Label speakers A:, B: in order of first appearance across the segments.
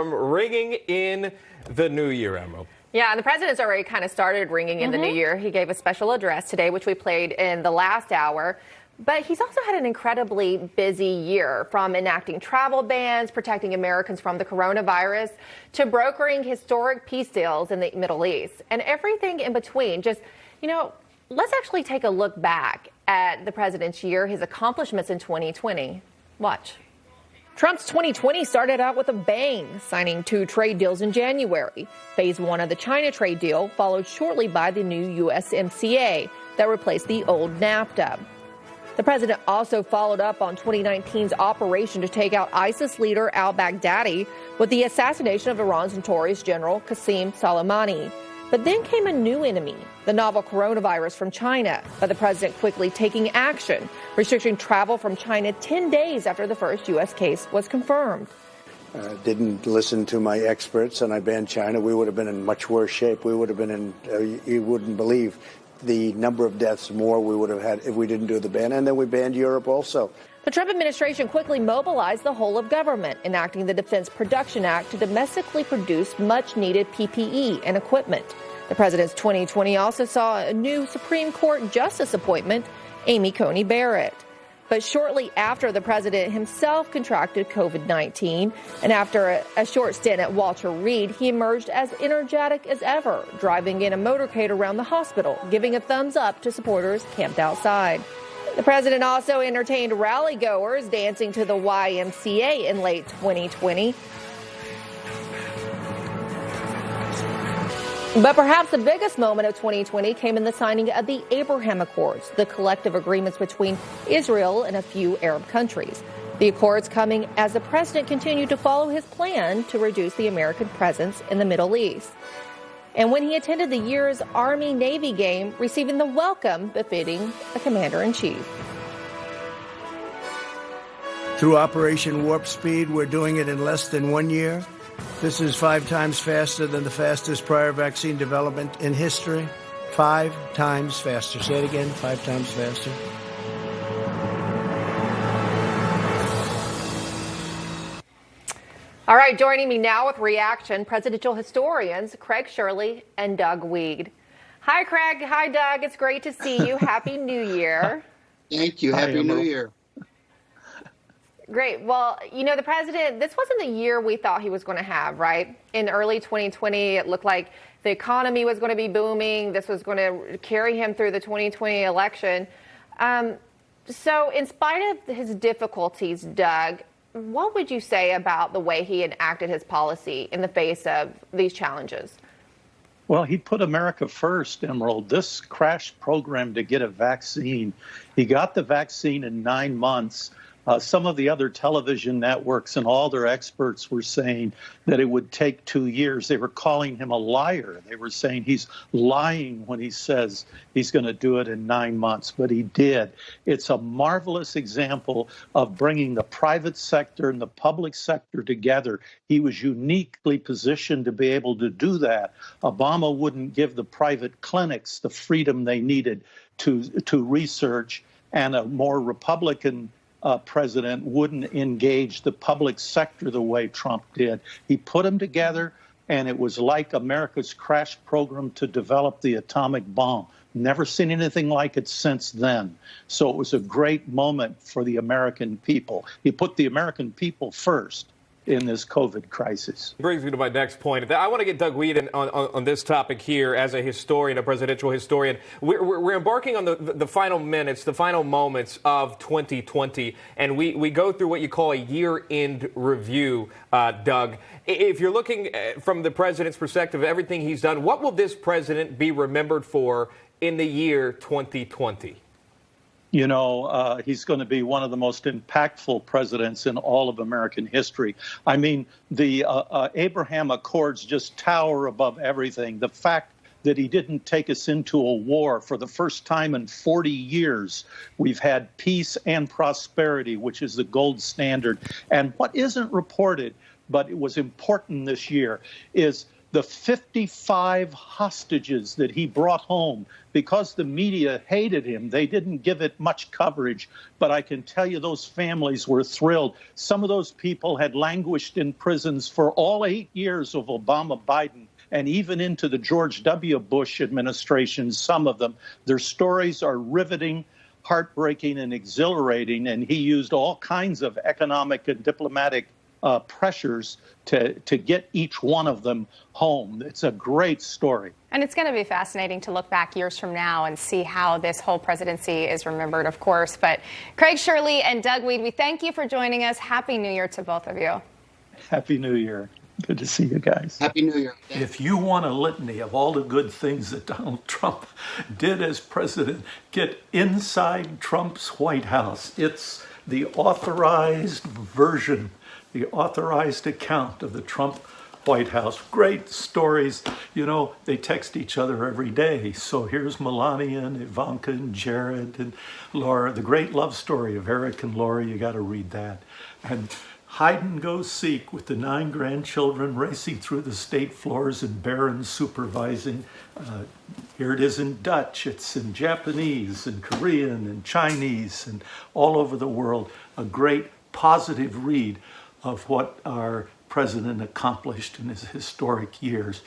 A: Ringing in the new year, Emerald.
B: Yeah, and the president's already kind of started ringing in the new year. He gave a special address today, which we played in the last hour. But he's also had an incredibly busy year, from enacting travel bans, protecting Americans from the coronavirus, to brokering historic peace deals in the Middle East, and everything in between. Just, let's actually take a look back at the president's year, his accomplishments in 2020. Watch. Trump's 2020 started out with a bang, signing 2 trade deals in January. Phase 1 of the China trade deal followed shortly by the new USMCA that replaced the old NAFTA. The president also followed up on 2019's operation to take out ISIS leader al-Baghdadi with the assassination of Iran's notorious general Qasem Soleimani. But then came a new enemy, the novel coronavirus from China, but the president quickly taking action, restricting travel from China 10 days after the first U.S. case was confirmed.
C: Didn't listen to my experts, and I banned China. We would have been in much worse shape. We would have been in, you wouldn't believe the number of deaths more we would have had if we didn't do the ban. And then we banned Europe also.
B: The Trump administration quickly mobilized the whole of government, enacting the Defense Production Act to domestically produce much-needed PPE and equipment. The president's 2020 also saw a new Supreme Court justice appointment, Amy Coney Barrett. But shortly after, the president himself contracted COVID-19, and after a short stint at Walter Reed, he emerged as energetic as ever, driving in a motorcade around the hospital, giving a thumbs up to supporters camped outside. The president also entertained rally-goers dancing to the YMCA in late 2020. But perhaps the biggest moment of 2020 came in the signing of the Abraham Accords, the collective agreements between Israel and a few Arab countries. The accords coming as the president continued to follow his plan to reduce the American presence in the Middle East. And when he attended the year's Army-Navy game, receiving the welcome befitting a commander-in-chief.
D: Through Operation Warp Speed, we're doing it in less than 1 year. This is 5 times faster than the fastest prior vaccine development in history. 5 times faster. Say it again, 5 times faster.
B: All right, joining me now with reaction, presidential historians Craig Shirley and Doug Wead. Hi, Craig. Hi, Doug. It's great to see you. Happy New Year.
E: Thank you. Happy New Year.
B: Great. Well, the president, this wasn't the year we thought he was going to have, right? In early 2020, it looked like the economy was going to be booming. This was going to carry him through the 2020 election. So in spite of his difficulties, Doug, what would you say about the way he enacted his policy in the face of these challenges?
F: Well, he put America first, Emerald. This crash program to get a vaccine, he got the vaccine in 9 months. Some of the other television networks and all their experts were saying that it would take 2 years. They were calling him a liar. They were saying he's lying when he says he's going to do it in 9 months, but he did. It's a marvelous example of bringing the private sector and the public sector together. He was uniquely positioned to be able to do that. Obama wouldn't give the private clinics the freedom they needed to research, and a more Republican president wouldn't engage the public sector the way Trump did. He put them together, and it was like America's crash program to develop the atomic bomb. Never seen anything like it since then. So it was a great moment for the American people. He put the American people first in this COVID crisis.
A: Brings me to my next point. I want to get Doug Wead on this topic here as a historian, a presidential historian. We're embarking on the final minutes, the final moments of 2020, and we go through what you call a year-end review, Doug. If you're looking from the president's perspective, everything he's done, what will this president be remembered for in the year 2020?
F: He's going to be one of the most impactful presidents in all of American history. I mean, the Abraham Accords just tower above everything. The fact that he didn't take us into a war for the first time in 40 years. We've had peace and prosperity, which is the gold standard. And what isn't reported, but it was important this year, is the 55 hostages that he brought home. Because the media hated him, they didn't give it much coverage. But I can tell you those families were thrilled. Some of those people had languished in prisons for all 8 years of Obama, Biden, and even into the George W. Bush administration, some of them. Their stories are riveting, heartbreaking, and exhilarating. And he used all kinds of economic and diplomatic pressures to get each one of them home. It's a great story.
G: And it's going to be fascinating to look back years from now and see how this whole presidency is remembered, of course. But Craig Shirley and Doug Wead, we thank you for joining us. Happy New Year to both of you.
F: Happy New Year. Good to see you guys.
E: Happy New Year.
H: If you want a litany of all the good things that Donald Trump did as president, get inside Trump's White House. It's the authorized version, the authorized account of the Trump White House. Great stories. You know, they text each other every day. So here's Melania and Ivanka and Jared and Laura. The great love story of Eric and Laura. You got to read that. And hide and go seek with the 9 grandchildren racing through the state floors and Barron supervising. Here it is in Dutch, it's in Japanese and Korean and Chinese and all over the world. A great positive read of what our president accomplished in his historic years.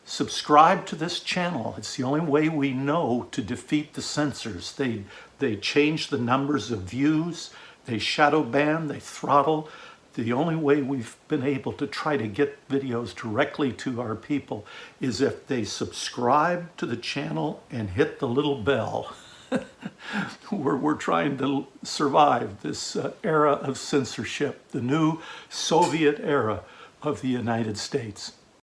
H: Subscribe to this channel. It's the only way we know to defeat the censors. They change the numbers of views, they shadow ban, they throttle. The only way we've been able to try to get videos directly to our people is if they subscribe to the channel and hit the little bell. We're trying to survive this era of censorship, the new Soviet era of the United States.